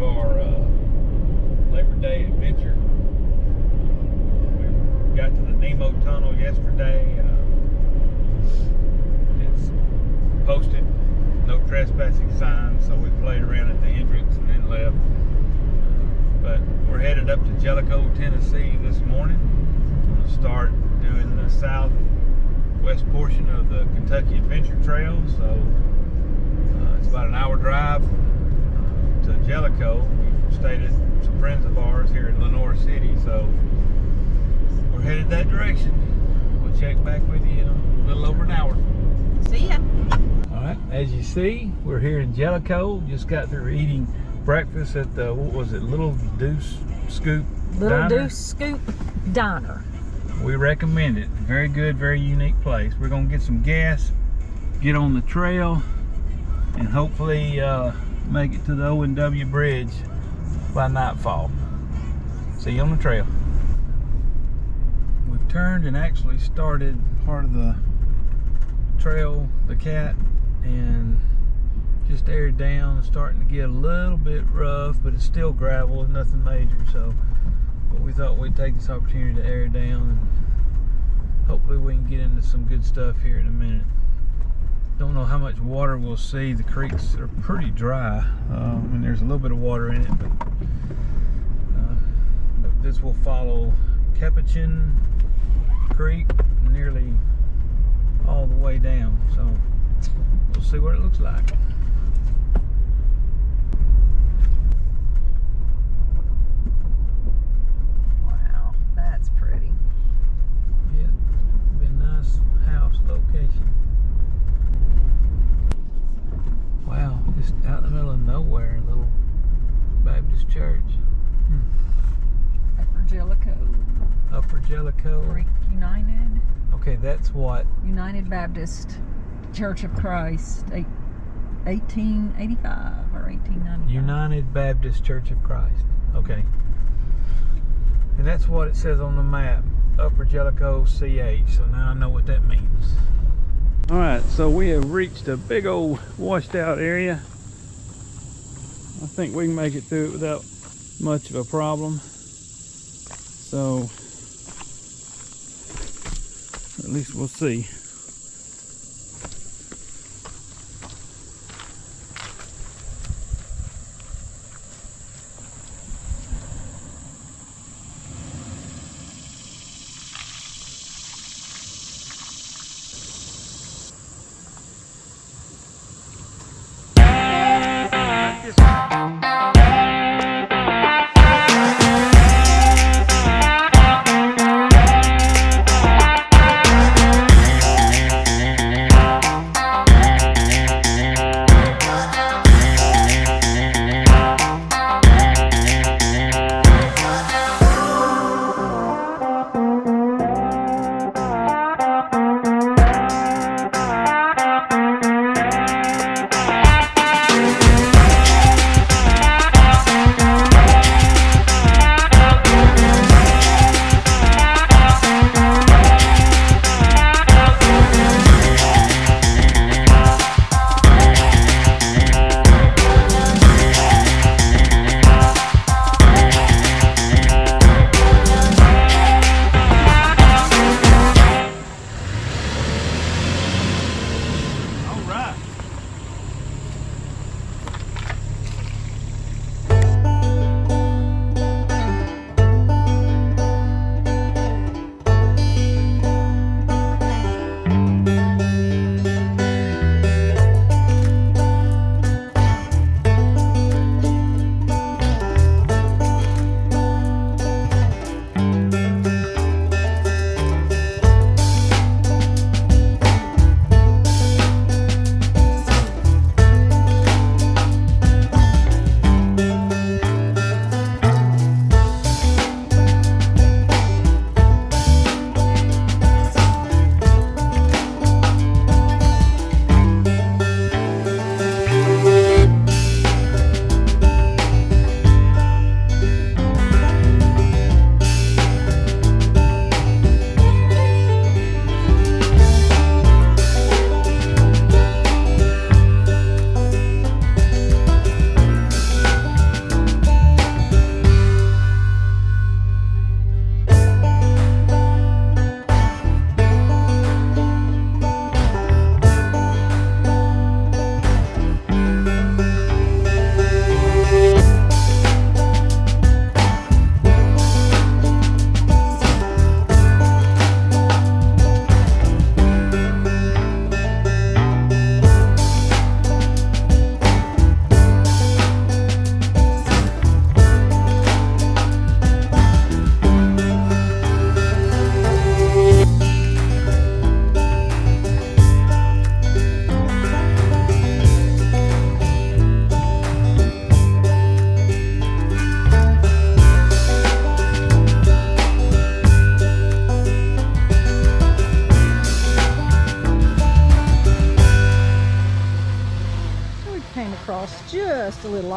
of our Labor Day adventure. We got to the Nemo Tunnel yesterday. It's posted no trespassing signs, so we played around at the entrance and then left. But we're headed up to Jellico, Tennessee this morning. We'll start doing the southwest portion of the Kentucky Adventure Trail. So it's about an hour drive to Jellico. We stayed at some friends of ours here in Lenore City, so we're headed that direction. We'll check back with you in a little over an hour. See ya. All right, as you see, we're here in Jellico. Just got through eating breakfast at the, what was it, Little Deuce Scoop Diner? Deuce Scoop Diner. We recommend it. Very good, very unique place. We're gonna get some gas, get on the trail, and hopefully make it to the O&W Bridge by nightfall. See you on the trail. We've turned and actually started part of the trail, the cat, and just aired down. It's starting to get a little bit rough, but it's still gravel and nothing major, so but we thought we'd take this opportunity to air down, and hopefully we can get into some good stuff here in a minute. Don't know how much water we'll see. The creeks are pretty dry, and there's a little bit of water in it, but this will follow Capuchin Creek nearly all the way down, so we'll see what it looks like. Wow, that's pretty. Yeah, be a nice house location. Wow, just out in the middle of nowhere, a little Baptist church. Upper Jellico. Upper Jellico. Creek United. Okay, that's what? United Baptist Church of Christ, 1885 or 1895. United Baptist Church of Christ. Okay. And that's what it says on the map, Upper Jellico CH. So now I know what that means. All right, so we have reached a big old washed out area. I think we can make it through it without much of a problem. So at least we'll see.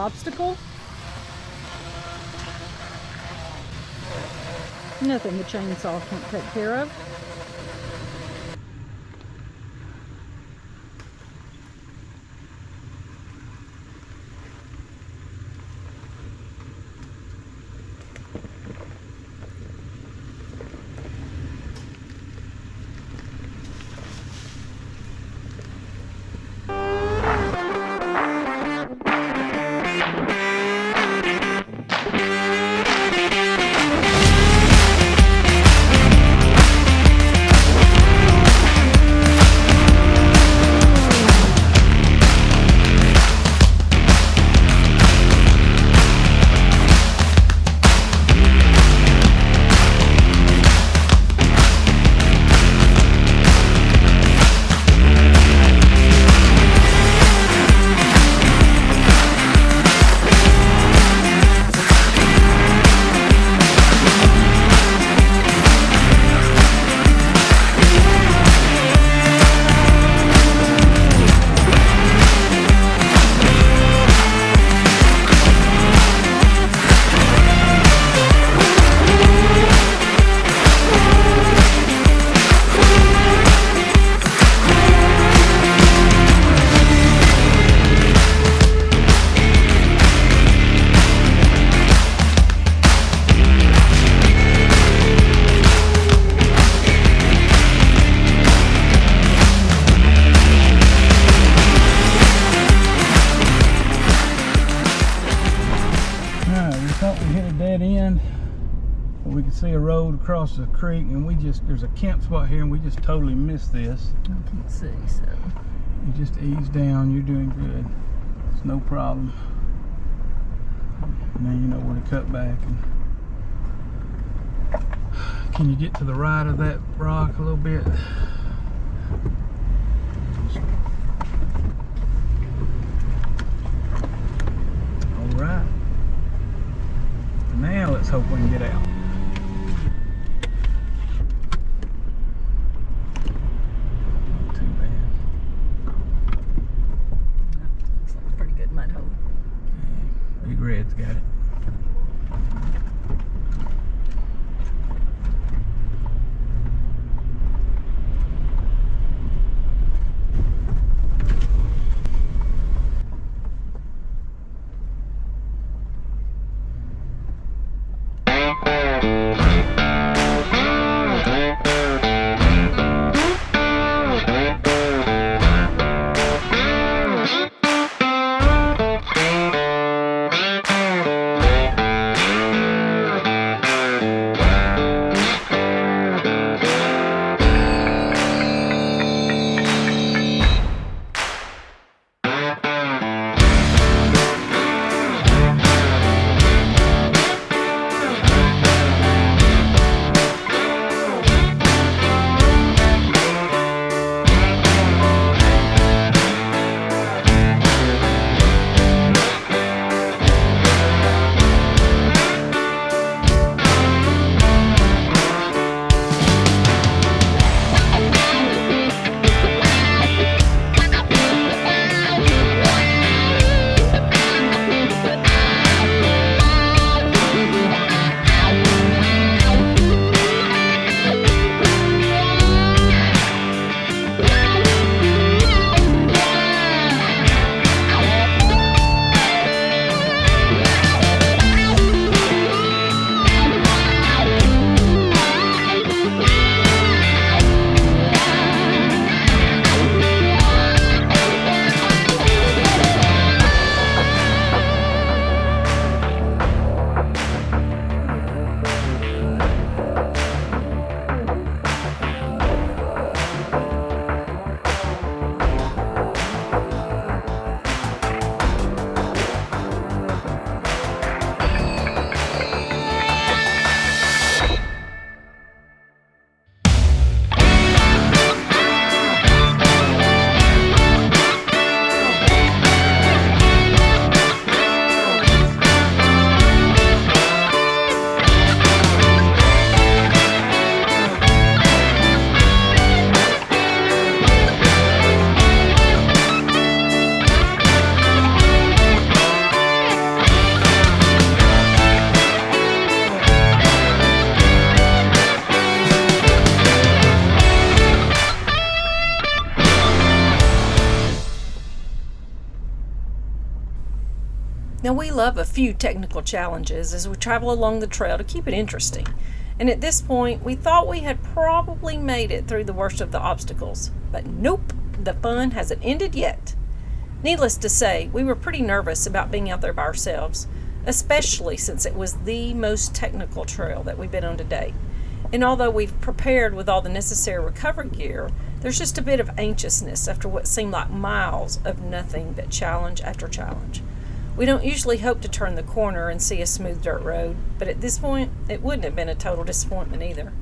obstacle. Nothing the chainsaw can't take care of. We can see a road across the creek, and there's a camp spot here, and we just totally missed this. I can see, so. You just ease down, you're doing good. It's no problem. Now you know where to cut back. And can you get to the right of that rock a little bit? All right. Now let's hope we can get out. Not too bad. Looks like a pretty good mud hole. Yeah, Big Red's got it. we love a few technical challenges as we travel along the trail to keep it interesting. And at this point, we thought we had probably made it through the worst of the obstacles. But nope, the fun hasn't ended yet. Needless to say, we were pretty nervous about being out there by ourselves, especially since it was the most technical trail that we've been on to date. And although we've prepared with all the necessary recovery gear, there's just a bit of anxiousness after what seemed like miles of nothing but challenge after challenge. We don't usually hope to turn the corner and see a smooth dirt road, but at this point, it wouldn't have been a total disappointment either.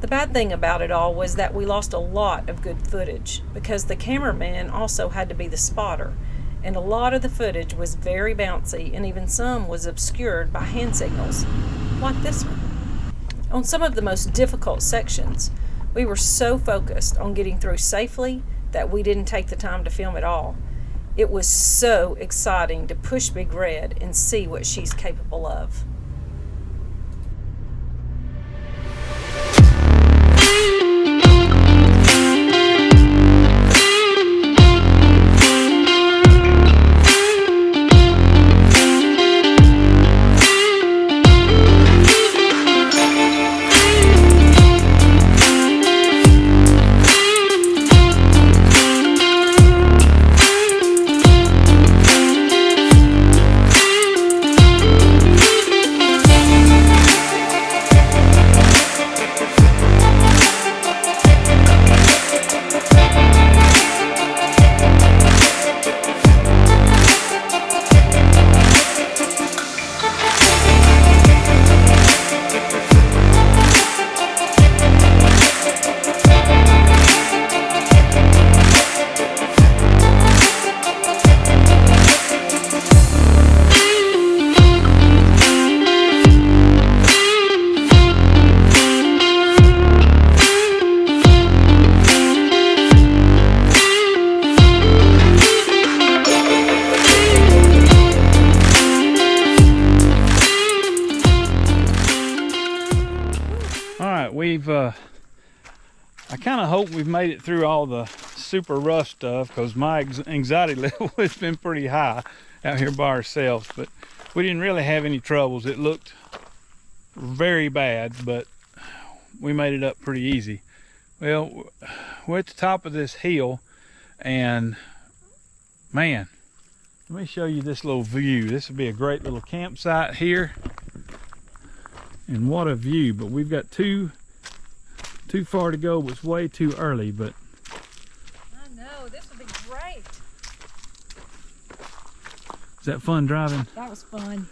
The bad thing about it all was that we lost a lot of good footage because the cameraman also had to be the spotter, and a lot of the footage was very bouncy and even some was obscured by hand signals, like this one. On some of the most difficult sections, we were so focused on getting through safely that we didn't take the time to film at all. It was so exciting to push Big Red and see what she's capable of. I kind of hope we've made it through all the super rough stuff because my anxiety level has been pretty high out here by ourselves, but we didn't really have any troubles. It looked very bad, but we made it up pretty easy. Well, we're at the top of this hill, and man, let me show you this little view. This would be a great little campsite here, and what a view. But we've got too far to go. It's way too early, but I know, this would be great. Is that fun driving? That was fun.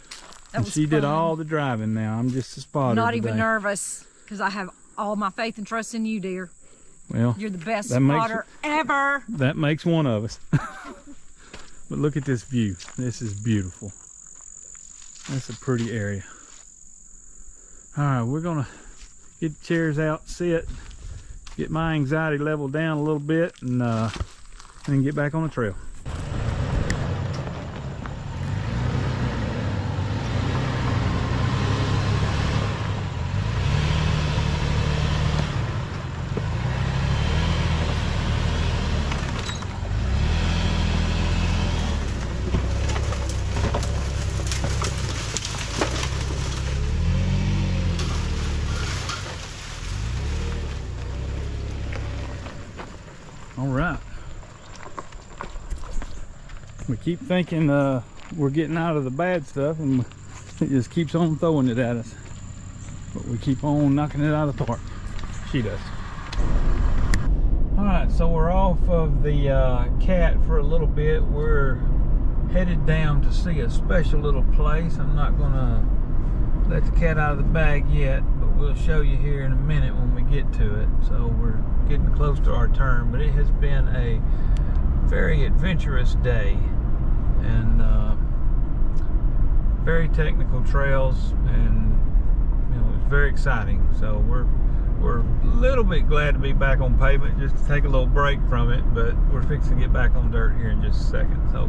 She did all the driving now. I'm just a spotter. Not even today. nervous, because I have all my faith and trust in you, dear. Well, you're the best spotter ever. That makes one of us. But look at this view. This is beautiful. That's a pretty area. All right, we're gonna get the chairs out, sit, get my anxiety level down a little bit, and then get back on the trail. All right. We keep thinking we're getting out of the bad stuff, and it just keeps on throwing it at us. But we keep on knocking it out of the park. She does. All right, so we're off of the cat for a little bit. We're headed down to see a special little place. I'm not gonna let the cat out of the bag yet, but we'll show you here in a minute when we get to it. So we're getting close to our turn, but it has been a very adventurous day, and very technical trails, and it's very exciting. So we're a little bit glad to be back on pavement, just to take a little break from it, but we're fixing to get back on dirt here in just a second. So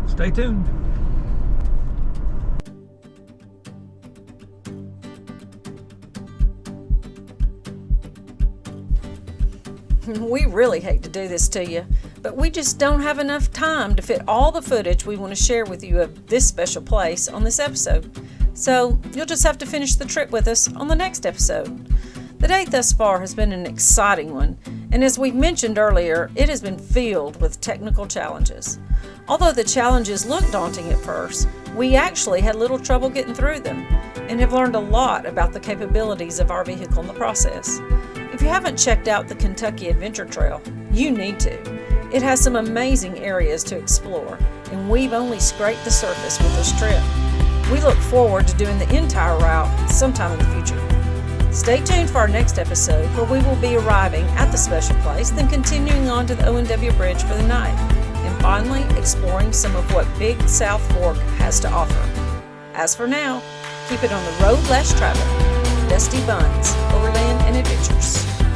stay tuned. We really hate to do this to you, but we just don't have enough time to fit all the footage we want to share with you of this special place on this episode. So you'll just have to finish the trip with us on the next episode. The day thus far has been an exciting one, and as we mentioned earlier, it has been filled with technical challenges. Although the challenges looked daunting at first, we actually had little trouble getting through them and have learned a lot about the capabilities of our vehicle in the process. If you haven't checked out the Kentucky Adventure Trail, you need to. It has some amazing areas to explore, and we've only scraped the surface with this trip. We look forward to doing the entire route sometime in the future. Stay tuned for our next episode, where we will be arriving at the special place, then continuing on to the O&W Bridge for the night, and finally exploring some of what Big South Fork has to offer. As for now, keep it on the road less traveled. Dusty Buns, Overland and Adventures.